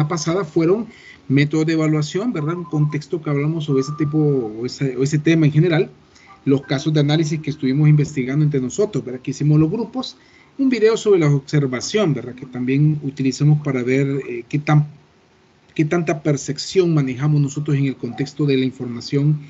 pasada fueron métodos de evaluación, ¿verdad? Un contexto que hablamos sobre ese tipo o ese tema en general, los casos de análisis que estuvimos investigando entre nosotros, ¿verdad? Que hicimos los grupos, un video sobre la observación, ¿verdad? Que también utilizamos para ver qué tanta percepción manejamos nosotros en el contexto de la información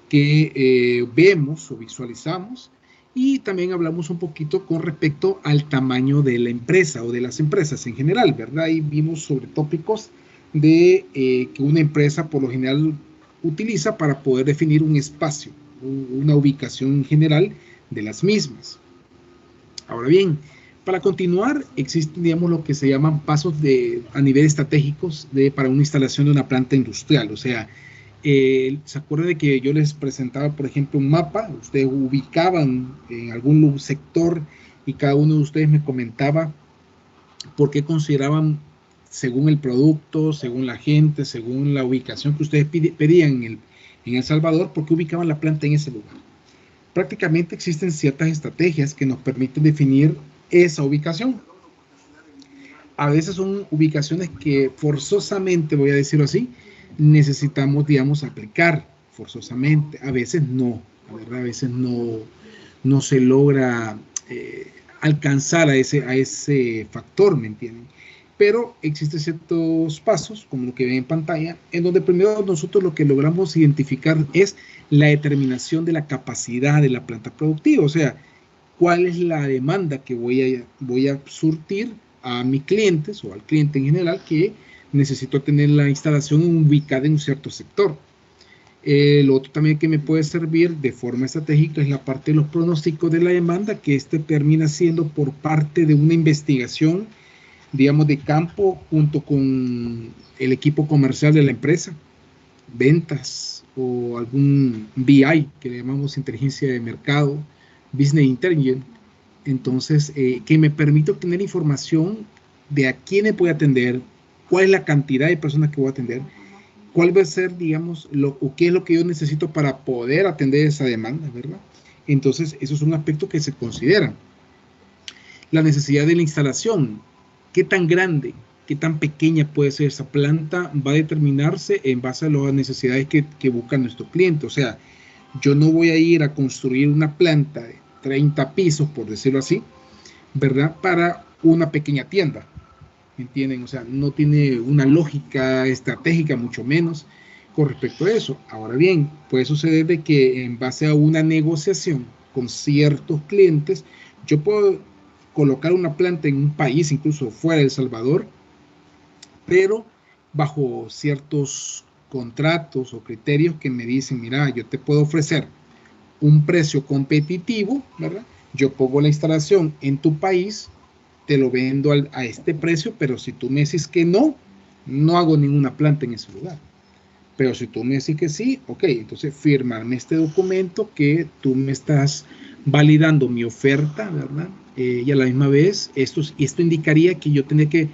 que vemos o visualizamos, y también hablamos un poquito con respecto al tamaño de la empresa o de las empresas en general, ¿verdad? Y vimos sobre tópicos de que una empresa por lo general utiliza para poder definir un espacio, una ubicación general de las mismas. Ahora bien, para continuar, existen, digamos, lo que se llaman pasos a nivel estratégicos para una instalación de una planta industrial. O sea, ¿se acuerdan de que yo les presentaba, por ejemplo, un mapa? Ustedes ubicaban en algún sector y cada uno de ustedes me comentaba por qué consideraban, según el producto, según la gente, según la ubicación que ustedes pedían en El Salvador, por qué ubicaban la planta en ese lugar. Prácticamente existen ciertas estrategias que nos permiten definir esa ubicación. A veces son ubicaciones que forzosamente, voy a decirlo así, necesitamos, digamos, aplicar forzosamente. A veces no, ¿verdad? A veces no se logra alcanzar a ese factor, ¿me entienden? Pero existen ciertos pasos, como lo que ven en pantalla, en donde primero nosotros lo que logramos identificar es la determinación de la capacidad de la planta productiva, o sea, cuál es la demanda que voy a surtir a mis clientes o al cliente en general que necesito tener la instalación ubicada en un cierto sector. Lo otro también que me puede servir de forma estratégica es la parte de los pronósticos de la demanda, que termina siendo por parte de una investigación, digamos, de campo junto con el equipo comercial de la empresa, ventas o algún BI, que le llamamos inteligencia de mercado, Business Intelligence. Entonces, que me permite obtener información de a quiénes voy a atender, cuál es la cantidad de personas que voy a atender, cuál va a ser, digamos, o qué es lo que yo necesito para poder atender esa demanda, ¿verdad? Entonces, eso es un aspecto que se considera. La necesidad de la instalación, qué tan grande, qué tan pequeña puede ser esa planta, va a determinarse en base a las necesidades que busca nuestro cliente. O sea, yo no voy a ir a construir una planta de 30 pisos, por decirlo así, ¿verdad? Para una pequeña tienda, ¿me entienden? O sea, no tiene una lógica estratégica, mucho menos con respecto a eso. Ahora bien, puede suceder de que en base a una negociación con ciertos clientes, yo puedo colocar una planta en un país, incluso fuera de El Salvador, pero bajo ciertos contratos o criterios que me dicen, mira, yo te puedo ofrecer un precio competitivo, ¿verdad? Yo pongo la instalación en tu país, te lo vendo a este precio, pero si tú me decís que no, no hago ninguna planta en ese lugar. Pero si tú me decís que sí, ok, entonces firmarme este documento que tú me estás validando mi oferta, ¿verdad? Y a la misma vez, esto indicaría que yo tendría que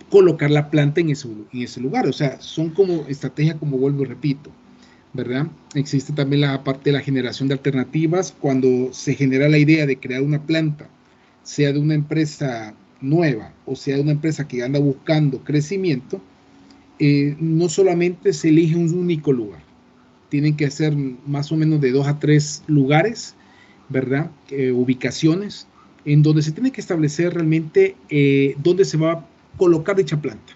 colocar la planta en ese lugar. O sea, son como estrategias, como vuelvo y repito, ¿verdad? Existe también la parte de la generación de alternativas. Cuando se genera la idea de crear una planta, sea de una empresa nueva o sea de una empresa que anda buscando crecimiento, no solamente se elige un único lugar, tienen que ser más o menos de 2 a 3 lugares, ¿verdad? Ubicaciones en donde se tiene que establecer realmente dónde se va a colocar dicha planta,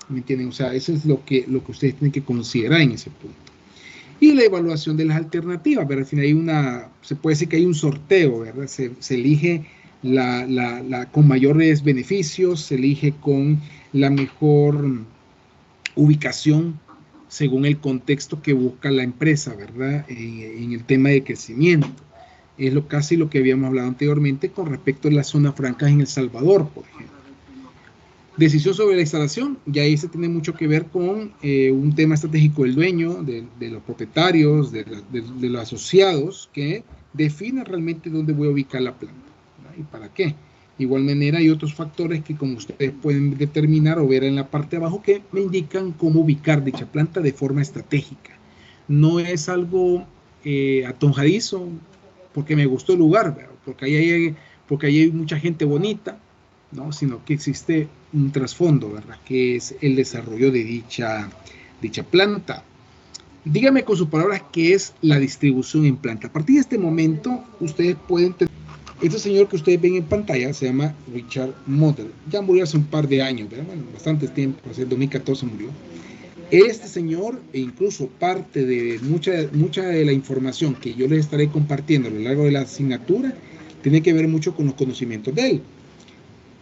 ¿me entienden? O sea, eso es lo que ustedes tienen que considerar en ese punto. Y la evaluación de las alternativas, ¿verdad? Al final se puede decir que hay un sorteo, ¿verdad? Se elige con mayores beneficios, se elige con la mejor ubicación según el contexto que busca la empresa, ¿verdad? En el tema de crecimiento. Es casi lo que habíamos hablado anteriormente con respecto a las zonas francas en El Salvador, por ejemplo. Decisión sobre la instalación, ya ahí se tiene mucho que ver con un tema estratégico del dueño, de los propietarios, de los asociados, que definen realmente dónde voy a ubicar la planta, ¿verdad? Y para qué. De igual manera hay otros factores que como ustedes pueden determinar o ver en la parte de abajo que me indican cómo ubicar dicha planta de forma estratégica. No es algo atonjadizo porque me gustó el lugar, ¿verdad? Porque ahí hay mucha gente bonita, ¿no? Sino que existe un trasfondo, ¿verdad? Que es el desarrollo de dicha planta. Dígame con sus palabras qué es la distribución en planta. A partir de este momento, ustedes pueden tener... Este señor que ustedes ven en pantalla se llama Richard Motter. Ya murió hace un par de años, ¿verdad? Bueno, bastante tiempo, hace 2014 murió. Este señor, e incluso parte de mucha de la información que yo les estaré compartiendo a lo largo de la asignatura, tiene que ver mucho con los conocimientos de él.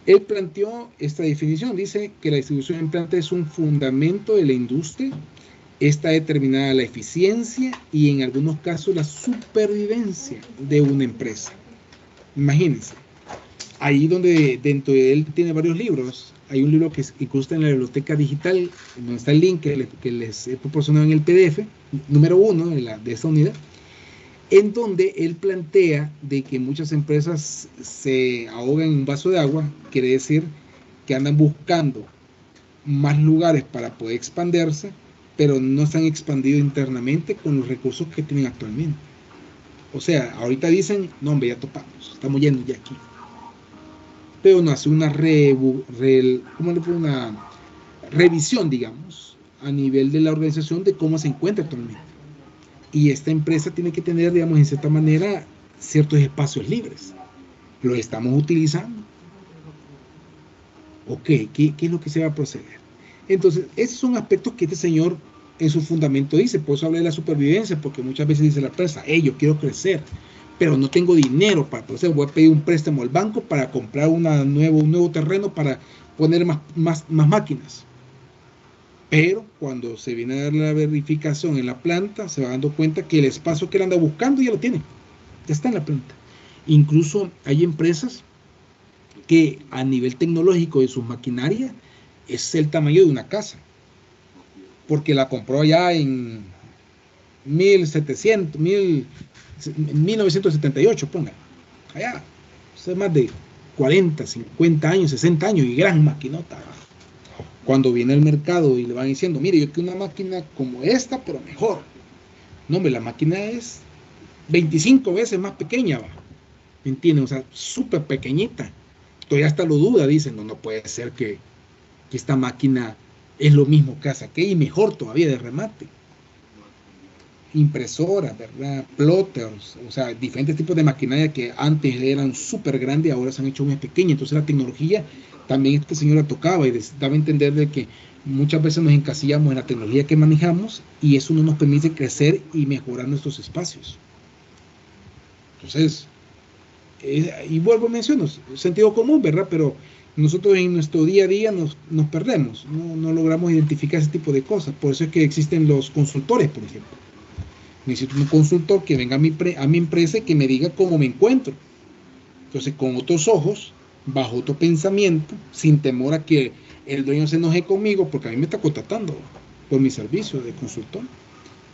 Él planteó esta definición, dice que la distribución en planta es un fundamento de la industria, está determinada la eficiencia y en algunos casos la supervivencia de una empresa. Imagínense, ahí donde dentro de él tiene varios libros, hay un libro que incluso está en la biblioteca digital, donde está el link que les he proporcionado en el PDF, número 1 de esta unidad, en donde él plantea de que muchas empresas se ahogan en un vaso de agua, quiere decir que andan buscando más lugares para poder expandirse, pero no se han expandido internamente con los recursos que tienen actualmente. O sea, ahorita dicen, no hombre, ya topamos, estamos yendo ya aquí. Pero no hace una revisión, digamos, a nivel de la organización de cómo se encuentra actualmente. Y esta empresa tiene que tener, digamos, en cierta manera, ciertos espacios libres. ¿Los estamos utilizando? Ok, ¿qué es lo que se va a proceder? Entonces, esos son aspectos que este señor en su fundamento dice. Por eso habla de la supervivencia, porque muchas veces dice la empresa, yo quiero crecer, pero no tengo dinero para proceder. Voy a pedir un préstamo al banco para comprar un nuevo terreno para poner más máquinas. Pero cuando se viene a dar la verificación en la planta, se va dando cuenta que el espacio que él anda buscando ya lo tiene. Ya está en la planta. Incluso hay empresas que a nivel tecnológico de sus maquinarias es el tamaño de una casa. Porque la compró ya en 1978, pongan. Allá, hace más de 40, 50 años, 60 años y gran maquinota. Cuando viene al mercado y le van diciendo, mire, yo quiero una máquina como esta, pero mejor. No, hombre, la máquina es 25 veces más pequeña, ¿va? ¿Me entienden? O sea, súper pequeñita. Todavía hasta lo duda, dicen, no puede ser que esta máquina es lo mismo que hace aquella y mejor todavía de remate. Impresoras, ¿verdad? Plotters, o sea, diferentes tipos de maquinaria que antes eran súper grandes y ahora se han hecho muy pequeñas. Entonces la tecnología también este señor la tocaba y daba a entender de que muchas veces nos encasillamos en la tecnología que manejamos y eso no nos permite crecer y mejorar nuestros espacios. Entonces, y vuelvo a mencionar, sentido común, ¿verdad? Pero nosotros en nuestro día a día nos perdemos, no logramos identificar ese tipo de cosas. Por eso es que existen los consultores, por ejemplo. Necesito un consultor que venga a mi empresa y que me diga cómo me encuentro. Entonces, con otros ojos, bajo otro pensamiento, sin temor a que el dueño se enoje conmigo, porque a mí me está contratando por mi servicio de consultor.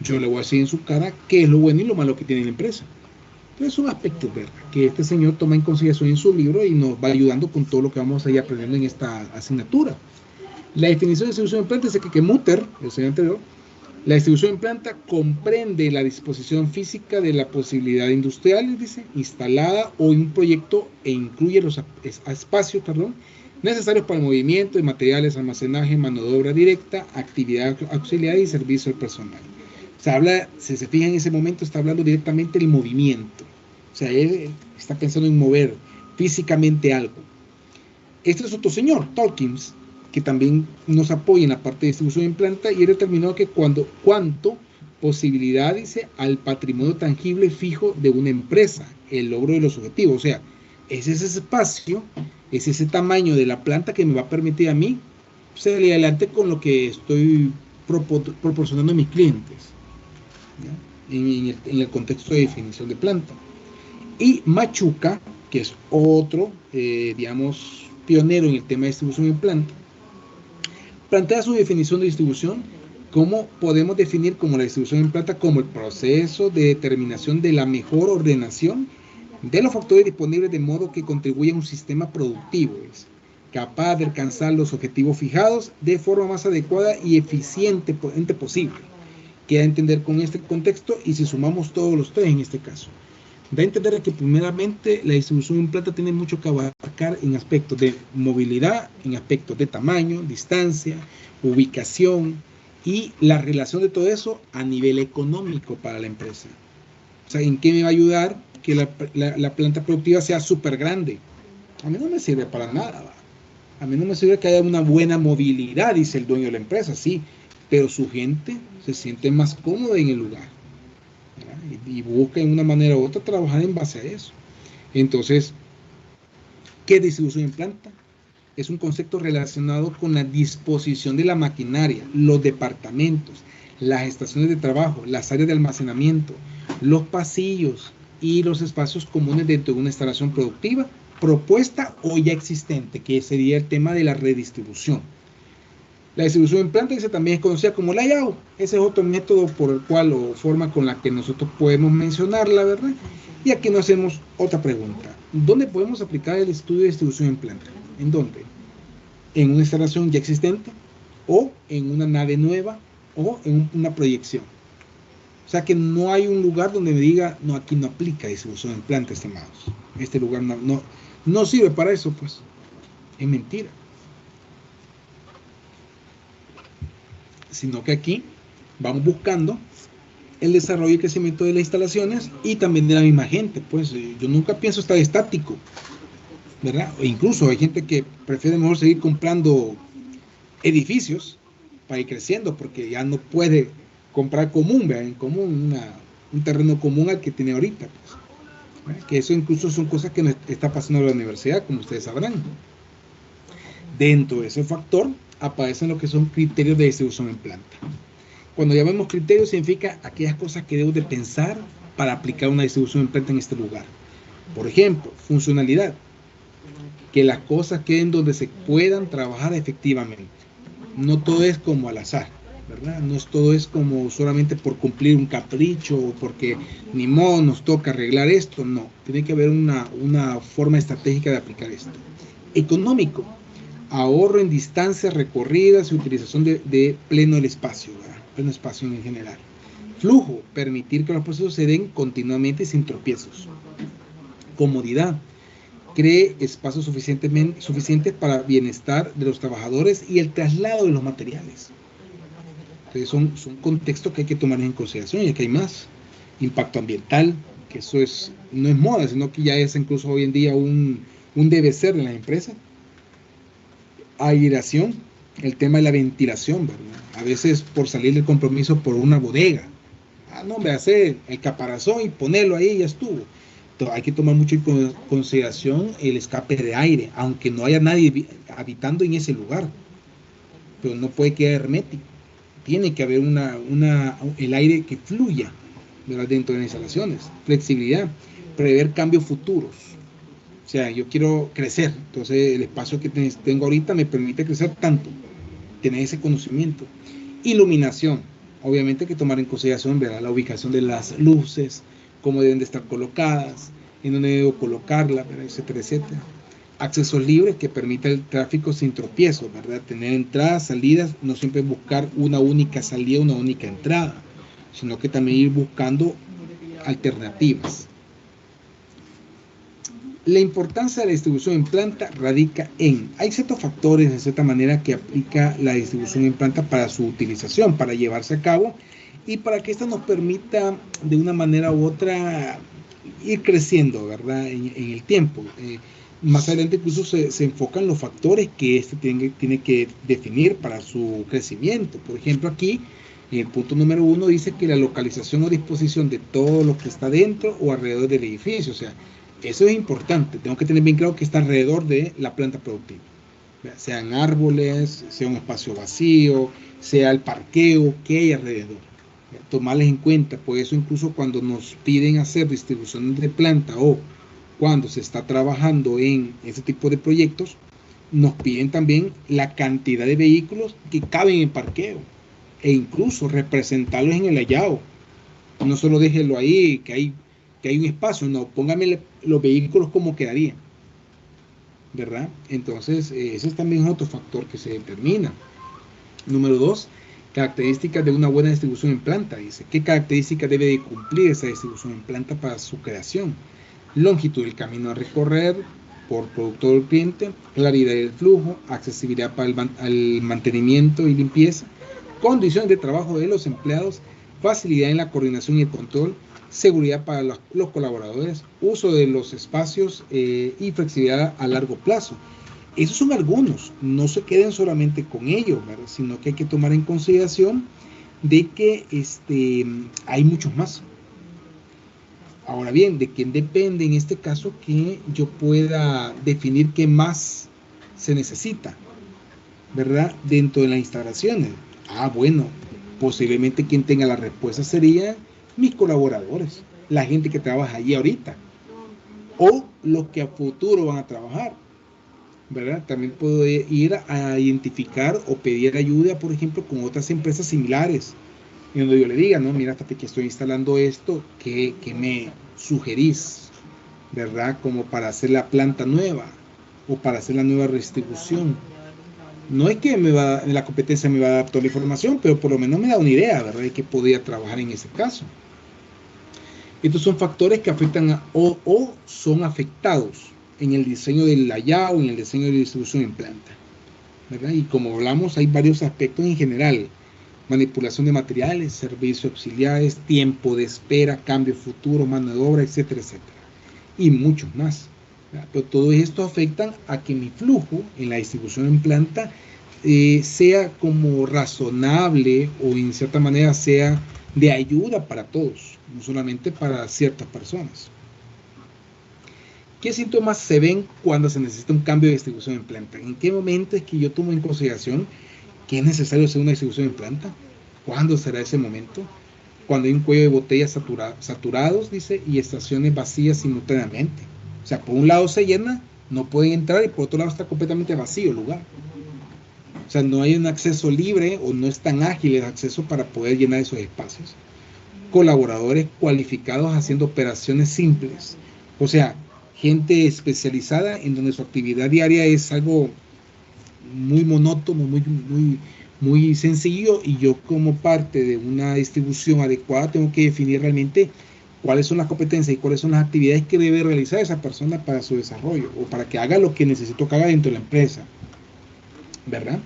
Yo le voy a decir en su cara qué es lo bueno y lo malo que tiene la empresa. Entonces, son aspectos, ¿verdad?, que este señor toma en consideración en su libro y nos va ayudando con todo lo que vamos a ir aprendiendo en esta asignatura. La definición de distribución en planta dice que Mutter, el señor anterior, la distribución en planta comprende la disposición física de la posibilidad industrial, dice, instalada o en un proyecto e incluye los espacios, necesarios para el movimiento de materiales, almacenaje, mano de obra directa, actividad auxiliar y servicio al personal. O sea, habla, si se fijan en ese momento, está hablando directamente del movimiento. O sea, él está pensando en mover físicamente algo. Este es otro señor, Tolkien, que también nos apoya en la parte de distribución en planta y he determinado que cuánto posibilidad, dice, al patrimonio tangible fijo de una empresa, el logro de los objetivos. O sea, es ese espacio, es ese tamaño de la planta que me va a permitir a mí salir adelante con lo que estoy proporcionando a mis clientes, ¿ya?, en el contexto de definición de planta. Y Machuca, que es otro, digamos, pionero en el tema de distribución en planta, plantea su definición de distribución como podemos definir como la distribución en planta como el proceso de determinación de la mejor ordenación de los factores disponibles de modo que contribuya a un sistema productivo, capaz de alcanzar los objetivos fijados de forma más adecuada y eficiente posible. Queda a entender con este contexto y si sumamos todos los tres en este caso. Da a entender que primeramente la distribución en planta tiene mucho que abarcar en aspectos de movilidad, en aspectos de tamaño, distancia, ubicación y la relación de todo eso a nivel económico para la empresa. O sea, ¿en qué me va a ayudar que la planta productiva sea súper grande? A mí no me sirve para nada. ¿Va? A mí no me sirve que haya una buena movilidad, dice el dueño de la empresa, sí, pero su gente se siente más cómoda en el lugar. Y busca en una manera u otra trabajar en base a eso. Entonces, ¿qué es distribución en planta? Es un concepto relacionado con la disposición de la maquinaria, los departamentos, las estaciones de trabajo, las áreas de almacenamiento, los pasillos y los espacios comunes dentro de una instalación productiva, propuesta o ya existente, que sería el tema de la redistribución. La distribución en planta también es conocida como layout. Ese es otro método por el cual o forma con la que nosotros podemos mencionarla, ¿verdad? Y aquí nos hacemos otra pregunta. ¿Dónde podemos aplicar el estudio de distribución en planta? ¿En dónde? ¿En una instalación ya existente? ¿O en una nave nueva? ¿O en una proyección? O sea que no hay un lugar donde me diga, no, aquí no aplica distribución en planta, estimados. Este lugar no sirve para eso, pues. Es mentira. Sino que aquí vamos buscando el desarrollo y crecimiento de las instalaciones y también de la misma gente. Pues yo nunca pienso estar estático, ¿verdad? O incluso hay gente que prefiere mejor seguir comprando edificios para ir creciendo porque ya no puede comprar común, ¿verdad? En común, un terreno común al que tiene ahorita. Pues, que eso incluso son cosas que nos está pasando en la universidad, como ustedes sabrán. Dentro de ese factor aparecen lo que son criterios de distribución en planta. Cuando llamamos criterios significa aquellas cosas que debo de pensar para aplicar una distribución en planta en este lugar. Por ejemplo, funcionalidad. Que las cosas queden donde se puedan trabajar efectivamente. No todo es como al azar, ¿verdad? No todo es como solamente por cumplir un capricho o porque ni modo nos toca arreglar esto. No, tiene que haber una forma estratégica de aplicar esto. Económico. Ahorro en distancias recorridas y utilización de pleno el espacio, ¿verdad? Pleno espacio en general. Flujo, permitir que los procesos se den continuamente sin tropiezos. Comodidad, cree espacios suficientes para bienestar de los trabajadores y el traslado de los materiales. Entonces son contextos que hay que tomar en consideración y aquí hay más. Impacto ambiental, que eso no es moda, sino que ya es incluso hoy en día un debe ser de las empresas. Aireación, el tema de la ventilación, ¿verdad? A veces por salir del compromiso por una bodega. No, me hace el caparazón y ponerlo ahí y ya estuvo. Entonces, hay que tomar mucho en consideración el escape de aire, aunque no haya nadie habitando en ese lugar. Pero no puede quedar hermético. Tiene que haber el aire que fluya, ¿verdad? Dentro de las instalaciones. Flexibilidad, prever cambios futuros. O sea, yo quiero crecer, entonces el espacio que tengo ahorita me permite crecer tanto, tener ese conocimiento. Iluminación, obviamente hay que tomar en consideración, ¿verdad? La ubicación de las luces, cómo deben de estar colocadas, en dónde debo colocarla, ¿verdad? Etcétera, etcétera. Accesos libres que permita el tráfico sin tropiezos, ¿verdad? Tener entradas, salidas, no siempre buscar una única salida, una única entrada, sino que también ir buscando alternativas. La importancia de la distribución en planta radica hay ciertos factores de cierta manera que aplica la distribución en planta para su utilización, para llevarse a cabo y para que esto nos permita de una manera u otra ir creciendo, ¿verdad? En el tiempo. Más adelante incluso se enfocan los factores que tiene que definir para su crecimiento. Por ejemplo, aquí en el punto número 1 dice que la localización o disposición de todo lo que está dentro o alrededor del edificio, o sea, eso es importante, tengo que tener bien claro que está alrededor de la planta productiva. Sean árboles, sea un espacio vacío, sea el parqueo, que hay alrededor. Tomarles en cuenta, por eso incluso cuando nos piden hacer distribución de planta o cuando se está trabajando en ese tipo de proyectos, nos piden también la cantidad de vehículos que caben en parqueo e incluso representarlos en el layout. No solo déjelo ahí, que hay un espacio, no, póngame los vehículos como quedarían, ¿verdad? Entonces, ese también es otro factor que se determina. Número 2, Características de una buena distribución en planta, dice. ¿Qué características debe de cumplir esa distribución en planta para su creación? Longitud del camino a recorrer por producto del cliente, claridad del flujo, accesibilidad para el mantenimiento y limpieza, condiciones de trabajo de los empleados, facilidad en la coordinación y el control, seguridad para los colaboradores, uso de los espacios y flexibilidad a largo plazo. Esos son algunos, no se queden solamente con ellos, ¿verdad? Sino que hay que tomar en consideración de que hay muchos más. Ahora bien, ¿de quién depende en este caso que yo pueda definir qué más se necesita, ¿verdad? Dentro de las instalaciones. Bueno, posiblemente quien tenga la respuesta sería mis colaboradores, la gente que trabaja allí ahorita, o los que a futuro van a trabajar, ¿verdad? También puedo ir a identificar o pedir ayuda, por ejemplo, con otras empresas similares, en donde yo le diga, no, mira, fíjate que estoy instalando esto, ¿qué me sugerís? ¿Verdad? Como para hacer la planta nueva o para hacer la nueva distribución. No es que la competencia me va a dar toda la información, pero por lo menos me da una idea, ¿verdad? De que podría trabajar en ese caso. Estos son factores que afectan o son afectados en el diseño del layout o en el diseño de la distribución en planta, ¿verdad? Y como hablamos, hay varios aspectos en general: manipulación de materiales, servicios auxiliares, tiempo de espera, cambio futuro, mano de obra, etcétera, etcétera, y muchos más, ¿verdad? Pero todo esto afecta a que mi flujo en la distribución en planta sea como razonable o en cierta manera sea de ayuda para todos, no solamente para ciertas personas. ¿Qué síntomas se ven cuando se necesita un cambio de distribución en planta? ¿En qué momento es que yo tomo en consideración que es necesario hacer una distribución en planta? ¿Cuándo será ese momento? Cuando hay un cuello de botella saturados, dice, y estaciones vacías simultáneamente. O sea, por un lado se llena, no pueden entrar, y por otro lado está completamente vacío el lugar. O sea, no hay un acceso libre o no es tan ágil el acceso para poder llenar esos espacios. Colaboradores cualificados haciendo operaciones simples. O sea, gente especializada en donde su actividad diaria es algo muy monótono, muy sencillo, y yo como parte de una distribución adecuada tengo que definir realmente cuáles son las competencias y cuáles son las actividades que debe realizar esa persona para su desarrollo o para que haga lo que necesito que haga dentro de la empresa, ¿verdad?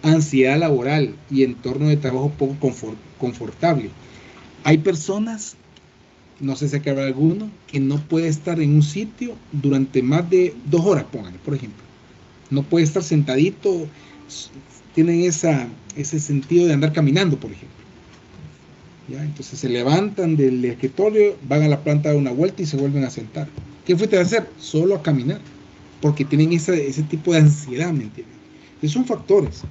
Ansiedad laboral y entorno de trabajo poco confortable. Hay personas, no sé si acá habrá alguno, que no puede estar en un sitio durante más de 2 horas, pónganle, por ejemplo. No puede estar sentadito, tienen ese sentido de andar caminando, por ejemplo. ¿Ya? Entonces se levantan del escritorio, van a la planta a dar una vuelta y se vuelven a sentar. ¿Qué fuiste a hacer? Solo a caminar, porque tienen ese tipo de ansiedad, ¿me entienden? Entonces son factores,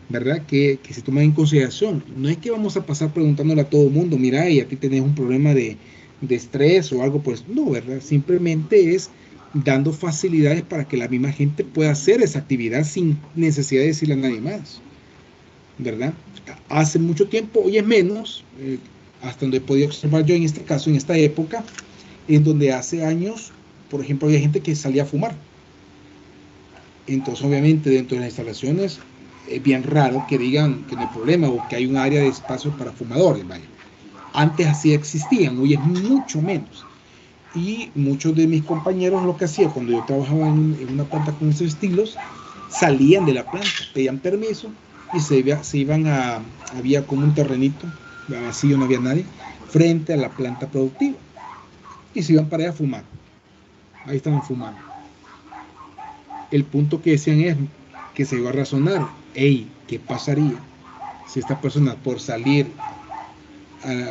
¿verdad? Que se toman en consideración. No es que vamos a pasar preguntándole a todo el mundo, mira, y a ti tenés un problema de estrés o algo por eso. No, ¿verdad? Simplemente es dando facilidades para que la misma gente pueda hacer esa actividad sin necesidad de decirle a nadie más, ¿verdad? Hace mucho tiempo, hoy es menos, hasta donde he podido observar yo en este caso, en esta época, en donde hace años, por ejemplo, había gente que salía a fumar. Entonces, obviamente, dentro de las instalaciones es bien raro que digan que no hay problema o que hay un área de espacio para fumadores, vaya. Antes así existían, hoy es mucho menos. Y muchos de mis compañeros lo que hacían cuando yo trabajaba en una planta con esos estilos, salían de la planta, pedían permiso y se iban había como un terrenito vacío, no había nadie, frente a la planta productiva, y se iban para allá a fumar. Ahí estaban fumando. El punto que decían es que se iba a razonar, ¿qué pasaría si esta persona por salir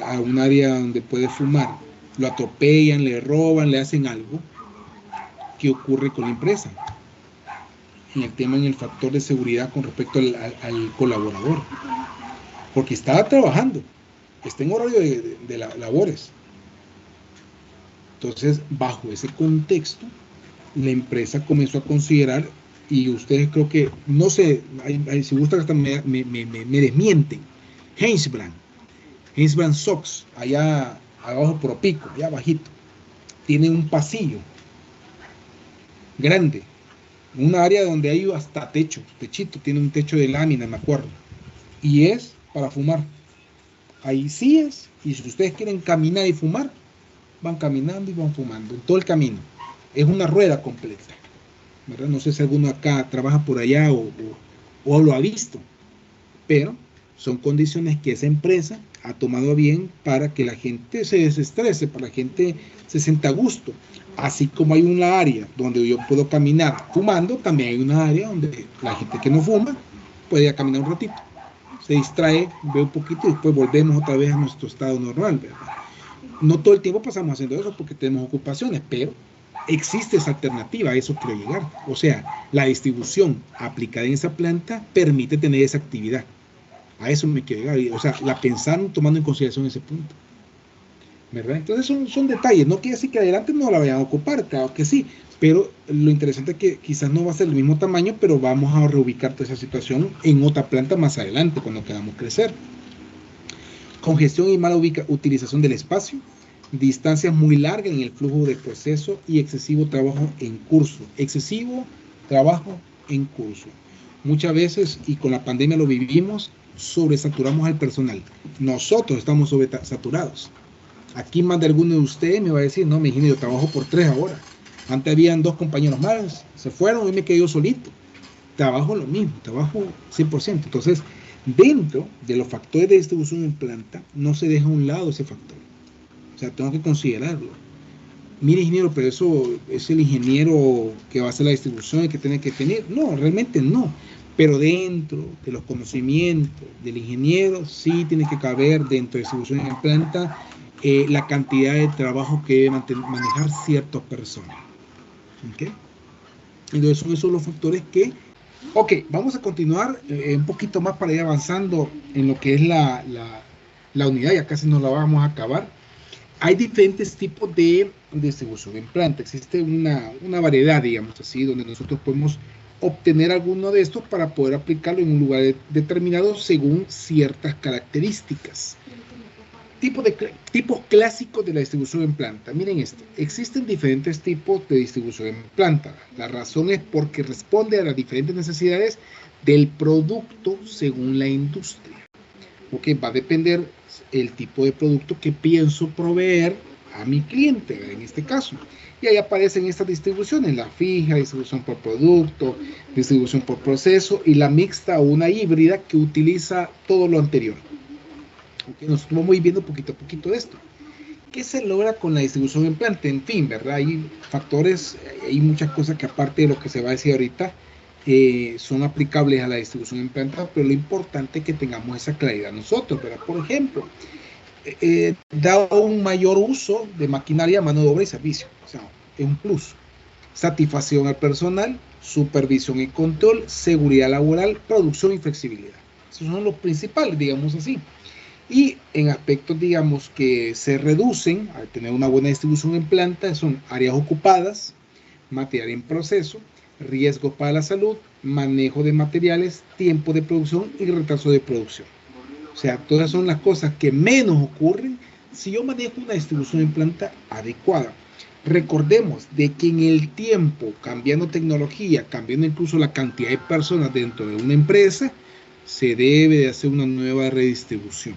a un área donde puede fumar lo atropellan, le roban, le hacen algo? ¿Qué ocurre con la empresa? En el factor de seguridad con respecto al colaborador, porque estaba trabajando, está en horario de labores. Entonces, bajo ese contexto, la empresa comenzó a considerar, y ustedes creo que, no sé, si gusta hasta me desmienten, Heinzbrand Sox, allá abajo por Pico, allá bajito, tiene un pasillo grande, un área donde hay hasta techito, tiene un techo de lámina, me acuerdo, y es para fumar. Hay sillas y si ustedes quieren caminar y fumar, van caminando y van fumando en todo el camino. Es una rueda completa, ¿verdad? No sé si alguno acá trabaja por allá o lo ha visto, pero son condiciones que esa empresa ha tomado bien para que la gente se desestrese, para que la gente se sienta a gusto. Así como hay una área donde yo puedo caminar fumando, también hay una área donde la gente que no fuma puede ir a caminar un ratito, se distrae, ve un poquito y después volvemos otra vez a nuestro estado normal, ¿verdad? No todo el tiempo pasamos haciendo eso porque tenemos ocupaciones, pero existe esa alternativa, a eso quiero llegar. O sea, la distribución aplicada en esa planta permite tener esa actividad. A eso me quiero llegar. O sea, la pensaron tomando en consideración ese punto, ¿verdad? Entonces son detalles. No quiere decir que adelante no la vayan a ocupar, claro que sí. Pero lo interesante es que quizás no va a ser el mismo tamaño, pero vamos a reubicar toda esa situación en otra planta más adelante, cuando queramos crecer. Congestión y mala utilización del espacio, distancias muy largas en el flujo de proceso y excesivo trabajo en curso. Excesivo trabajo en curso. Muchas veces, y con la pandemia lo vivimos, sobresaturamos al personal. Nosotros estamos sobresaturados. Aquí más de alguno de ustedes me va a decir, no, me imagino, yo trabajo por 3 ahora. Antes habían 2 compañeros más, se fueron y me quedé yo solito. Trabajo lo mismo, trabajo 100%. Entonces, dentro de los factores de distribución en planta, no se deja a un lado ese factor. O sea, tengo que considerarlo. Mire, ingeniero, pero eso es el ingeniero que va a hacer la distribución y que tiene que tener. No, realmente no. Pero dentro de los conocimientos del ingeniero, sí tiene que caber dentro de distribución en planta la cantidad de trabajo que debe manejar ciertas personas. ¿Okay? Entonces son esos los factores que... Ok, vamos a continuar un poquito más para ir avanzando en lo que es la unidad, ya casi nos la vamos a acabar. Hay diferentes tipos de distribución en planta. Existe una variedad, digamos así, donde nosotros podemos obtener alguno de estos para poder aplicarlo en un lugar determinado según ciertas características. Tipos clásicos de la distribución en planta. Miren esto. Existen diferentes tipos de distribución en planta. La razón es porque responde a las diferentes necesidades del producto según la industria. Ok, va a depender el tipo de producto que pienso proveer a mi cliente, en este caso. Y ahí aparecen estas distribuciones, la fija, distribución por producto, distribución por proceso y la mixta o una híbrida que utiliza todo lo anterior. Okay, nos vamos a ir viendo poquito a poquito de esto. ¿Qué se logra con la distribución en planta? En fin, ¿verdad? Hay factores, hay muchas cosas que aparte de lo que se va a decir ahorita, son aplicables a la distribución en planta, pero lo importante es que tengamos esa claridad nosotros, ¿verdad? Por ejemplo, da un mayor uso de maquinaria, mano de obra y servicio. O sea, es un plus. Satisfacción al personal, supervisión y control, seguridad laboral, producción y flexibilidad. Esos son los principales, digamos así. Y en aspectos, digamos, que se reducen al tener una buena distribución en planta, son áreas ocupadas, material en proceso, riesgos para la salud, manejo de materiales, tiempo de producción y retraso de producción. O sea, todas son las cosas que menos ocurren si yo manejo una distribución en planta adecuada. Recordemos de que en el tiempo, cambiando tecnología, cambiando incluso la cantidad de personas dentro de una empresa, se debe de hacer una nueva redistribución.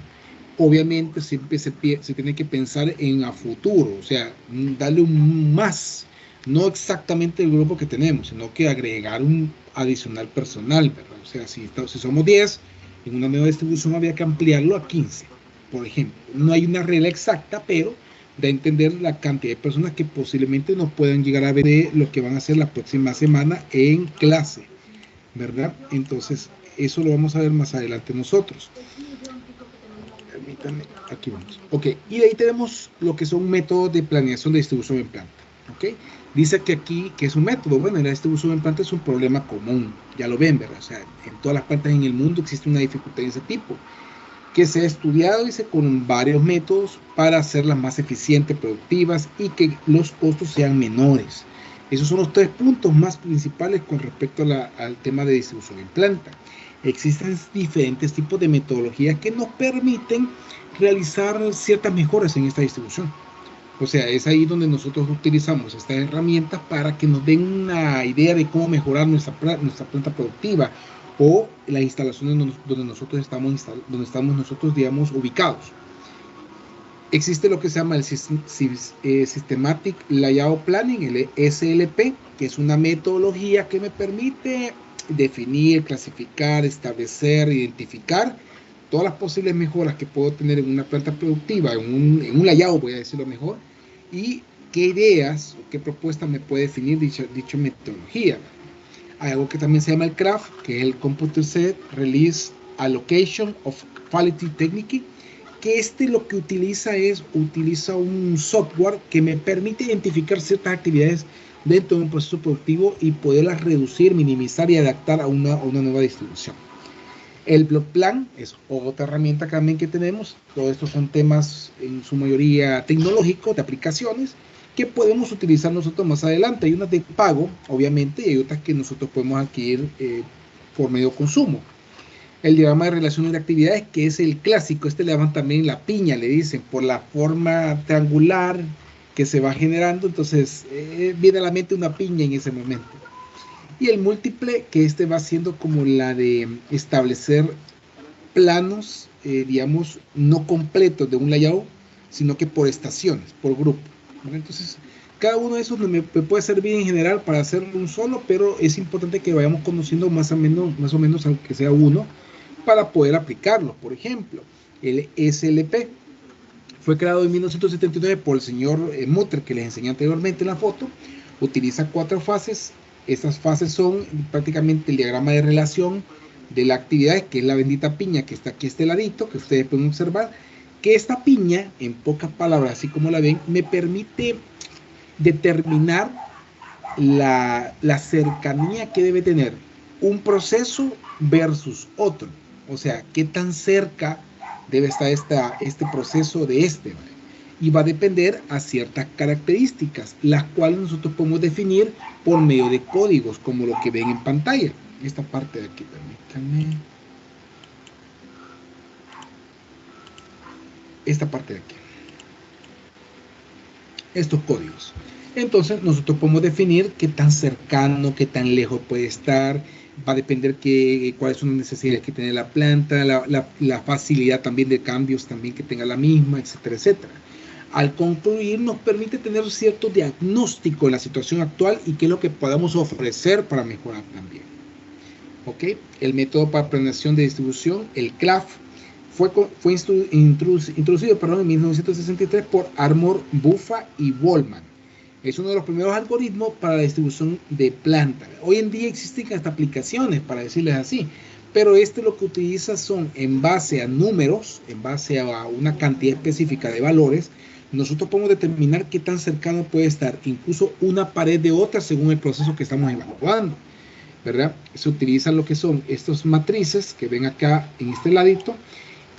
Obviamente siempre se tiene que pensar en a futuro, o sea, darle un más, no exactamente el grupo que tenemos, sino que agregar un adicional personal, ¿verdad? O sea, si somos 10, en una nueva distribución había que ampliarlo a 15, por ejemplo. No hay una regla exacta, pero da a entender la cantidad de personas que posiblemente nos puedan llegar a ver de lo que van a hacer la próxima semana en clase, ¿verdad? Entonces, eso lo vamos a ver más adelante nosotros. Permítanme, aquí vamos. Ok, y de ahí tenemos lo que son métodos de planeación de distribución en planta. Ok, dice que aquí, que es un método. Bueno, la distribución en planta es un problema común, ya lo ven, ¿verdad? O sea, en todas las plantas en el mundo existe una dificultad de ese tipo, que se ha estudiado, dice, con varios métodos para hacerlas más eficientes, productivas y que los costos sean menores. Esos son los 3 puntos más principales con respecto al tema de distribución en planta. Existen diferentes tipos de metodologías que nos permiten realizar ciertas mejoras en esta distribución. O sea, es ahí donde nosotros utilizamos estas herramientas para que nos den una idea de cómo mejorar nuestra planta productiva o las instalaciones donde nosotros estamos nosotros, digamos, ubicados. Existe lo que se llama el Systematic Layout Planning, el SLP, que es una metodología que me permite definir, clasificar, establecer, identificar todas las posibles mejoras que puedo tener en una planta productiva, en un layout, voy a decirlo mejor, y qué ideas o qué propuestas me puede definir dicha metodología. Hay algo que también se llama el CRAF, que es el Computer Set Release Allocation of Quality Technique, que lo que utiliza un software que me permite identificar ciertas actividades dentro de un proceso productivo y poderlas reducir, minimizar y adaptar a una nueva distribución. El Block Plan es otra herramienta también que tenemos. Todos estos son temas en su mayoría tecnológicos, de aplicaciones, que podemos utilizar nosotros más adelante. Hay unas de pago, obviamente, y hay otras que nosotros podemos adquirir por medio de consumo. El diagrama de relaciones de actividades, que es el clásico, le llaman también la piña, le dicen, por la forma triangular que se va generando, entonces viene a la mente una piña en ese momento. Y el múltiple, que va siendo como la de establecer planos, digamos, no completos de un layout, sino que por estaciones, por grupo. ¿Vale? Entonces, cada uno de esos me puede servir en general para hacer un solo, pero es importante que vayamos conociendo más o menos aunque sea uno, para poder aplicarlo. Por ejemplo, el SLP fue creado en 1979 por el señor Mutter, que les enseñé anteriormente en la foto. Utiliza 4 fases. Estas fases son prácticamente el diagrama de relación de la actividad, que es la bendita piña que está aquí a este ladito, que ustedes pueden observar, que esta piña, en pocas palabras, así como la ven, me permite determinar la cercanía que debe tener un proceso versus otro. O sea, qué tan cerca debe estar este proceso de ¿vale? Y va a depender a ciertas características, las cuales nosotros podemos definir por medio de códigos, como lo que ven en pantalla. Esta parte de aquí, permítanme. Esta parte de aquí. Estos códigos. Entonces, nosotros podemos definir qué tan cercano, qué tan lejos puede estar. Va a depender cuáles son las necesidades que tiene la planta, la facilidad también de cambios también que tenga la misma, etcétera, etcétera. Al concluir, nos permite tener cierto diagnóstico de la situación actual y qué es lo que podamos ofrecer para mejorar también. ¿Ok? El método para planeación de distribución, el CLAF, fue introducido en 1963 por Armour, Buffa y Wallman. Es uno de los primeros algoritmos para la distribución de plantas. Hoy en día existen hasta aplicaciones, para decirles así, pero lo que utiliza son en base a números, en base a una cantidad específica de valores. Nosotros podemos determinar qué tan cercano puede estar incluso una pared de otra según el proceso que estamos evaluando, ¿verdad? Se utilizan lo que son estas matrices que ven acá en este ladito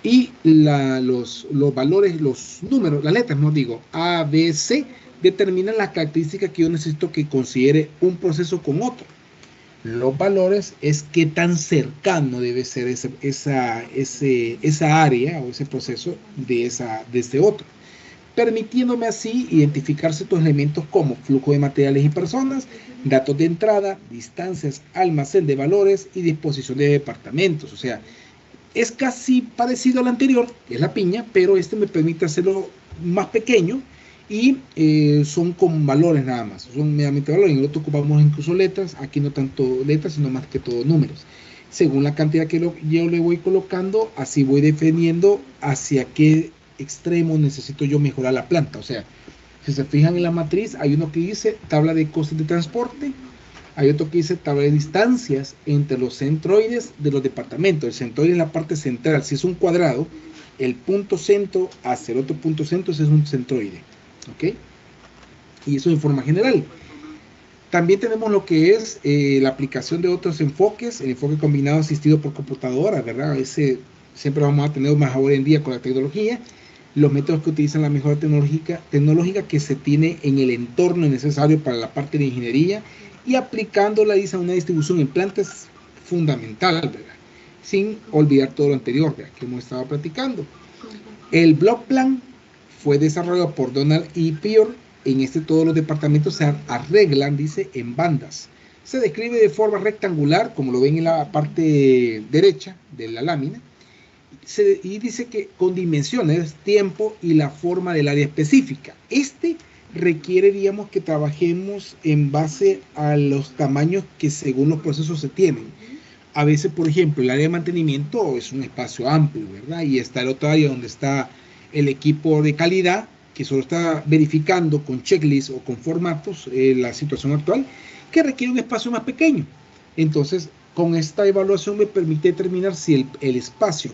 y los valores, los números, las letras, no digo, A, B, C, determinan las características que yo necesito que considere un proceso con otro. Los valores es qué tan cercano debe ser esa área o ese proceso de este otro, permitiéndome así identificar ciertos elementos como flujo de materiales y personas, datos de entrada, distancias, almacén de valores y disposición de departamentos. O sea, es casi parecido al anterior, que es la piña, pero me permite hacerlo más pequeño y son con valores nada más, son meramente valores. En el otro ocupamos incluso letras, aquí no tanto letras, sino más que todo números. Según la cantidad que yo le voy colocando, así voy definiendo hacia qué extremo necesito yo mejorar la planta. O sea, si se fijan en la matriz, hay uno que dice tabla de costes de transporte, hay otro que dice tabla de distancias entre los centroides de los departamentos. El centroide es la parte central. Si es un cuadrado, el punto centro hacia el otro punto centro, ese es un centroide. ¿Ok? Y eso en forma general. También tenemos lo que es la aplicación de otros enfoques, el enfoque combinado asistido por computadora, ¿verdad? Ese siempre vamos a tener más ahora en día con la tecnología. Los métodos que utilizan la mejor tecnológica que se tiene en el entorno necesario para la parte de ingeniería y aplicándola a una distribución en plantas fundamental, ¿verdad? Sin olvidar todo lo anterior, ¿verdad? Que hemos estado platicando. El Block Plan fue desarrollado por Donald E. Peer. En todos los departamentos se arreglan, dice, en bandas. Se describe de forma rectangular, como lo ven en la parte derecha de la lámina, y dice que con dimensiones, tiempo y la forma del área específica. Requiere, digamos, que trabajemos en base a los tamaños que según los procesos se tienen. A veces, por ejemplo, el área de mantenimiento es un espacio amplio, ¿verdad? Y está el otro área donde está el equipo de calidad, que solo está verificando con checklists o con formatos la situación actual, que requiere un espacio más pequeño. Entonces, con esta evaluación me permite determinar si el espacio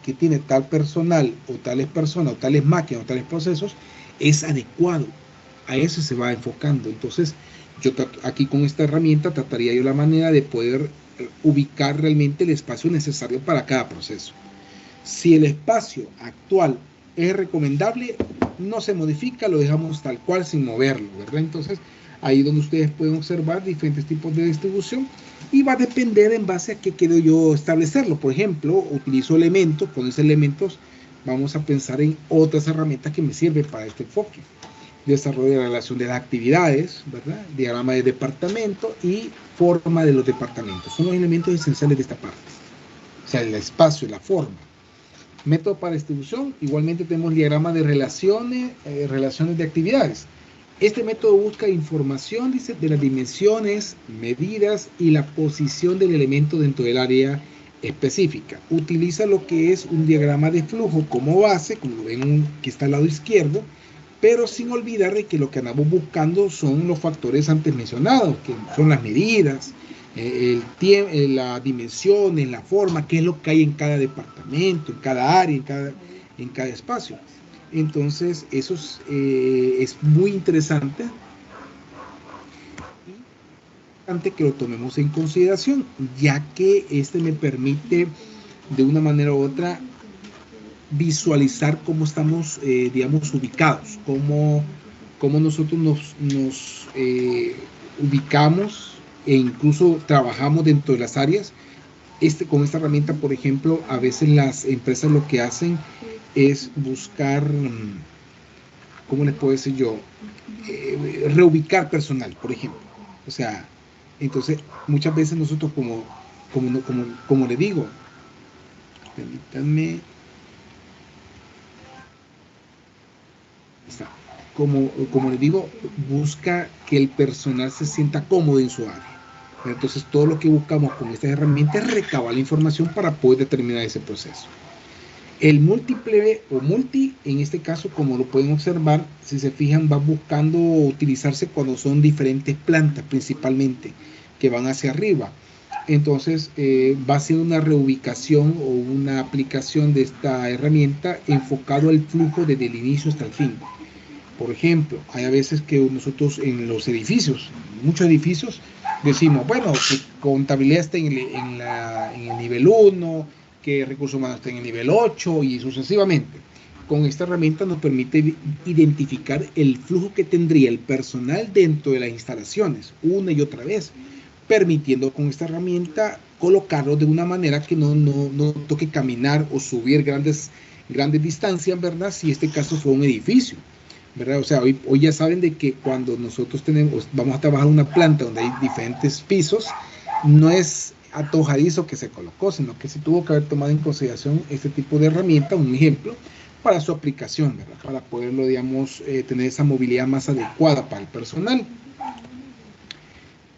que tiene tal personal o tales personas o tales máquinas o tales procesos es adecuado. A eso se va enfocando. Entonces, yo aquí con esta herramienta trataría yo la manera de poder ubicar realmente el espacio necesario para cada proceso. Si el espacio actual es recomendable, no se modifica, lo dejamos tal cual sin moverlo, ¿verdad? Entonces, ahí donde ustedes pueden observar diferentes tipos de distribución y va a depender en base a qué quiero yo establecerlo. Por ejemplo, utilizo elementos, con esos elementos vamos a pensar en otras herramientas que me sirven para este enfoque. Desarrollo de la relación de las actividades, ¿verdad? Diagrama de departamento y forma de los departamentos. Son los elementos esenciales de esta parte. O sea, el espacio y la forma. Método para distribución. Igualmente tenemos diagrama de relaciones de actividades. Este método busca información, dice, de las dimensiones, medidas y la posición del elemento dentro del área específica. Utiliza lo que es un diagrama de flujo como base, como lo ven que está al lado izquierdo, pero sin olvidar de que lo que andamos buscando son los factores antes mencionados, que son las medidas, el tiempo, la dimensión, la forma, qué es lo que hay en cada departamento, en cada área, en cada espacio. Entonces, eso es muy interesante. Importante que lo tomemos en consideración, ya que me permite de una manera u otra visualizar cómo estamos, digamos, ubicados, cómo nosotros nos ubicamos e incluso trabajamos dentro de las áreas. Con esta herramienta, por ejemplo, a veces las empresas lo que hacen es buscar, ¿cómo les puedo decir yo? Reubicar personal, por ejemplo. O sea, entonces muchas veces nosotros como le digo, permítanme, como les digo, busca que el personal se sienta cómodo en su área. Entonces todo lo que buscamos con estas herramientas es recabar la información para poder determinar ese proceso. El múltiple o multi, en este caso, como lo pueden observar, si se fijan, va buscando utilizarse cuando son diferentes plantas principalmente que van hacia arriba. Entonces va a ser una reubicación o una aplicación de esta herramienta enfocado al flujo desde el inicio hasta el fin. Por ejemplo, hay a veces que nosotros en los edificios, muchos edificios, decimos, bueno, que contabilidad está en el nivel 1, que recursos humanos está en el nivel 8 y sucesivamente. Con esta herramienta nos permite identificar el flujo que tendría el personal dentro de las instalaciones una y otra vez, permitiendo con esta herramienta colocarlo de una manera que no toque caminar o subir grandes distancias, ¿verdad? Si este caso fue un edificio, ¿verdad? O sea, hoy ya saben de que cuando nosotros vamos a trabajar una planta donde hay diferentes pisos, no es atojadizo que se colocó, sino que se tuvo que haber tomado en consideración este tipo de herramienta, un ejemplo, para su aplicación, ¿verdad? Para poderlo, digamos, tener esa movilidad más adecuada para el personal,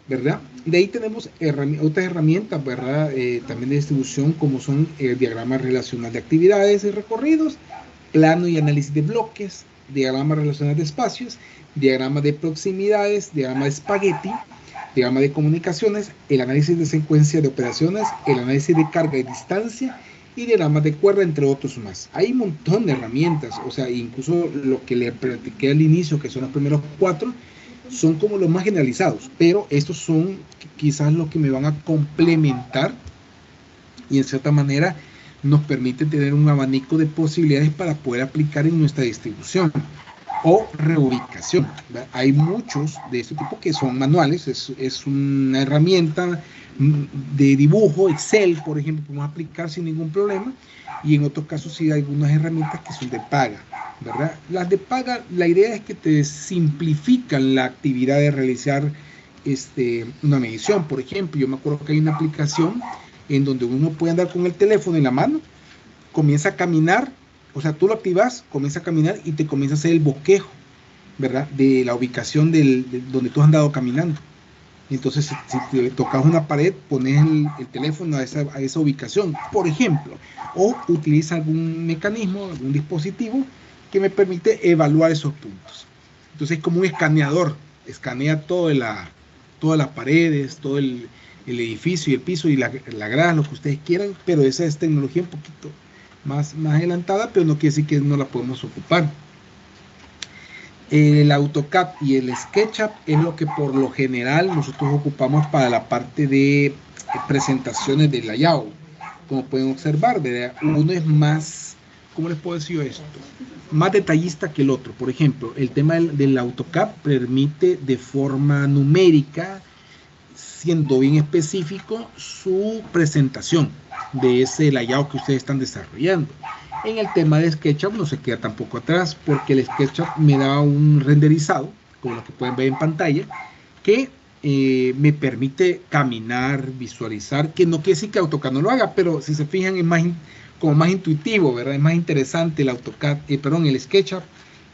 ¿verdad? De ahí tenemos otras herramientas, ¿verdad? También de distribución, como son el diagrama relacional de actividades y recorridos, plano y análisis de bloques, diagrama relacional de espacios, diagrama de proximidades, diagrama de espagueti, diagrama de comunicaciones, el análisis de secuencia de operaciones, el análisis de carga y distancia y diagramas de cuerda, entre otros más. Hay un montón de herramientas, o sea, incluso lo que le platiqué al inicio, que son los primeros 4, son como los más generalizados, pero estos son quizás los que me van a complementar y en cierta manera nos permite tener un abanico de posibilidades para poder aplicar en nuestra distribución o reubicación, ¿verdad? Hay muchos de este tipo que son manuales, es una herramienta de dibujo, Excel, por ejemplo, podemos aplicar sin ningún problema, y en otros casos sí hay algunas herramientas que son de paga, ¿verdad? Las de paga, la idea es que te simplifican la actividad de realizar una medición. Por ejemplo, yo me acuerdo que hay una aplicación en donde uno puede andar con el teléfono en la mano, comienza a caminar, o sea, tú lo activas, comienza a caminar y te comienza a hacer el bosquejo, ¿verdad? De la ubicación de donde tú has andado caminando. Entonces, si te tocas una pared, pones el teléfono a esa ubicación, por ejemplo, o utiliza algún mecanismo, algún dispositivo que me permite evaluar esos puntos. Entonces, es como un escaneador, escanea todas las paredes, todo el edificio y el piso y la grada, lo que ustedes quieran, pero esa es tecnología un poquito más adelantada, pero no quiere decir que no la podemos ocupar. El AutoCAD y el SketchUp es lo que por lo general nosotros ocupamos para la parte de presentaciones de layout. Como pueden observar, ¿verdad? Uno es más, ¿cómo les puedo decir esto? Más detallista que el otro. Por ejemplo, el tema del AutoCAD permite de forma numérica, siendo bien específico, su presentación de ese layout que ustedes están desarrollando. En el tema de SketchUp no se queda tampoco atrás, porque el SketchUp me da un renderizado, como lo que pueden ver en pantalla, que me permite caminar, visualizar, que no quiere decir que AutoCAD no lo haga, pero si se fijan es como más intuitivo, ¿verdad? Es más interesante el AutoCAD, el SketchUp.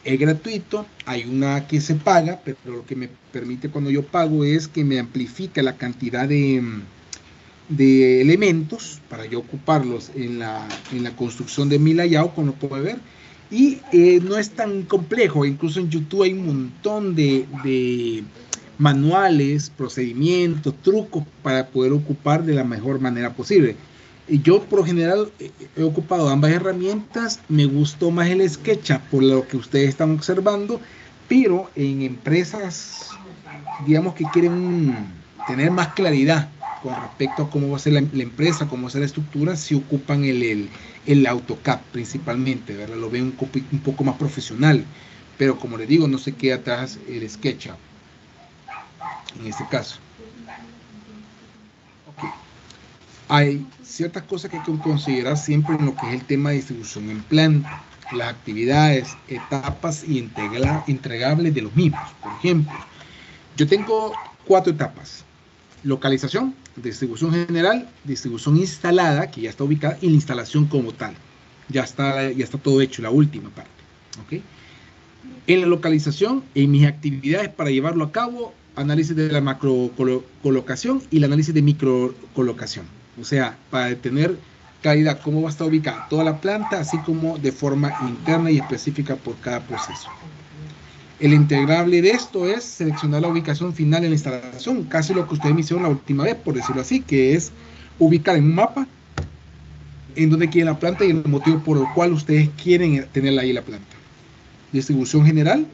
Es gratuito, hay una que se paga, pero lo que me permite cuando yo pago es que me amplifica la cantidad de elementos para yo ocuparlos en la construcción de mi layout, como lo pueden ver, y no es tan complejo. Incluso en YouTube hay un montón de manuales, procedimientos, trucos para poder ocupar de la mejor manera posible. Yo por lo general he ocupado ambas herramientas. Me gustó más el SketchUp por lo que ustedes están observando, pero en empresas, digamos, que quieren tener más claridad con respecto a cómo va a ser la empresa, cómo va a ser la estructura, si ocupan el AutoCAD principalmente, ¿verdad? Lo ven un poco más profesional, pero como les digo, no se queda atrás el SketchUp en este caso. Okay. Hay ciertas cosas que hay que considerar siempre en lo que es el tema de distribución en planta, las actividades, etapas y entregables de los mismos. Por ejemplo, yo tengo 4 etapas: localización, distribución general, distribución instalada, que ya está ubicada, y la instalación como tal. Ya está todo hecho, la última parte. ¿Okay? En la localización, en mis actividades para llevarlo a cabo, análisis de la macro colocación y el análisis de micro colocación. O sea, para tener claridad cómo va a estar ubicada toda la planta, así como de forma interna y específica por cada proceso. El integrable de esto es seleccionar la ubicación final en la instalación, casi lo que ustedes me hicieron la última vez, por decirlo así, que es ubicar en un mapa en donde quieren la planta y el motivo por el cual ustedes quieren tenerla ahí la planta. Distribución general,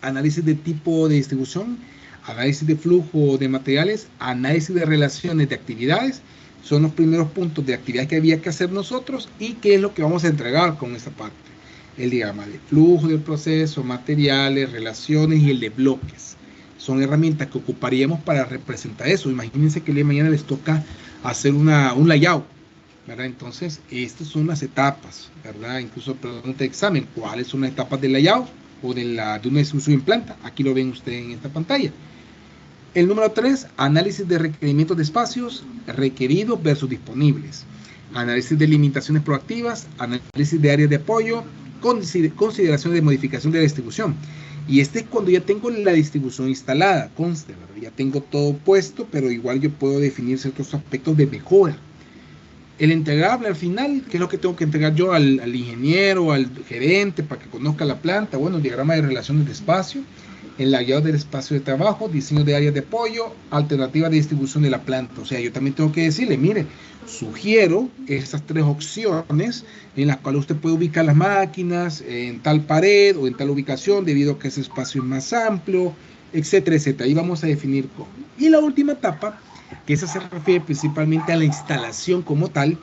análisis de tipo de distribución, análisis de flujo de materiales, análisis de relaciones de actividades. Son los primeros puntos de actividad que había que hacer nosotros y qué es lo que vamos a entregar con esta parte. El diagrama de flujo del proceso, materiales, relaciones y el de bloques. Son herramientas que ocuparíamos para representar eso. Imagínense que el día de mañana les toca hacer un layout, ¿verdad? Entonces, estas son las etapas, ¿verdad? Incluso pregunta de examen, ¿cuáles son las etapas del layout o de una distribución en planta? Aquí lo ven ustedes en esta pantalla. El número 3, análisis de requerimientos de espacios requeridos versus disponibles. Análisis de limitaciones proactivas, análisis de áreas de apoyo, consideración de modificación de la distribución. Y este es cuando ya tengo la distribución instalada, conste, ¿verdad? Ya tengo todo puesto, pero igual yo puedo definir ciertos aspectos de mejora. El entregable al final, ¿qué es lo que tengo que entregar yo al ingeniero, al gerente, para que conozca la planta? Bueno, el diagrama de relaciones de espacio, el layout del espacio de trabajo, diseño de áreas de apoyo, alternativa de distribución de la planta. O sea, yo también tengo que decirle, mire, sugiero estas 3 opciones en las cuales usted puede ubicar las máquinas en tal pared o en tal ubicación, debido a que ese espacio es más amplio, etcétera, etcétera. Ahí vamos a definir cómo. Y la última etapa, que esa se refiere principalmente a la instalación como tal.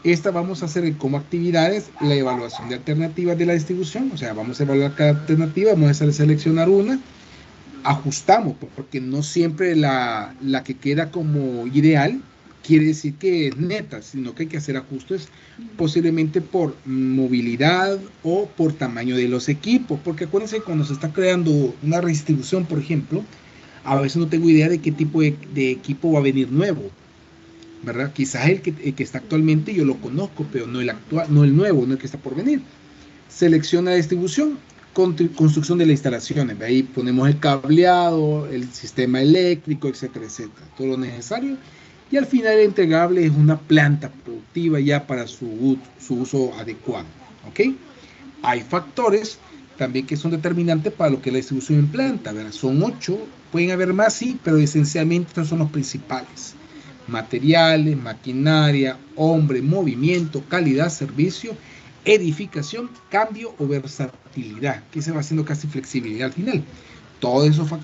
Esta vamos a hacer como actividades la evaluación de alternativas de la distribución. O sea, vamos a evaluar cada alternativa, vamos a seleccionar una, ajustamos, porque no siempre la que queda como ideal quiere decir que es neta, sino que hay que hacer ajustes posiblemente por movilidad o por tamaño de los equipos, porque acuérdense, cuando se está creando una redistribución, por ejemplo, A veces no tengo idea de qué tipo de equipo va a venir nuevo, ¿verdad? Quizás el que está actualmente yo lo conozco, pero no el actual, no el nuevo, no el que está por venir. Selecciona la distribución, construcción de las instalaciones. Ahí ponemos el cableado, el sistema eléctrico, etcétera, etcétera. Todo lo necesario. Y al final el entregable es una planta productiva ya para su uso adecuado. ¿Ok? Hay factores también que son determinantes para lo que es la distribución en planta, ¿verdad? Son 8, pueden haber más, sí, pero esencialmente estos son los principales. Materiales, maquinaria, hombre, movimiento, calidad, servicio, edificación, cambio o versatilidad, que se va haciendo casi flexibilidad al final. Todos esos factores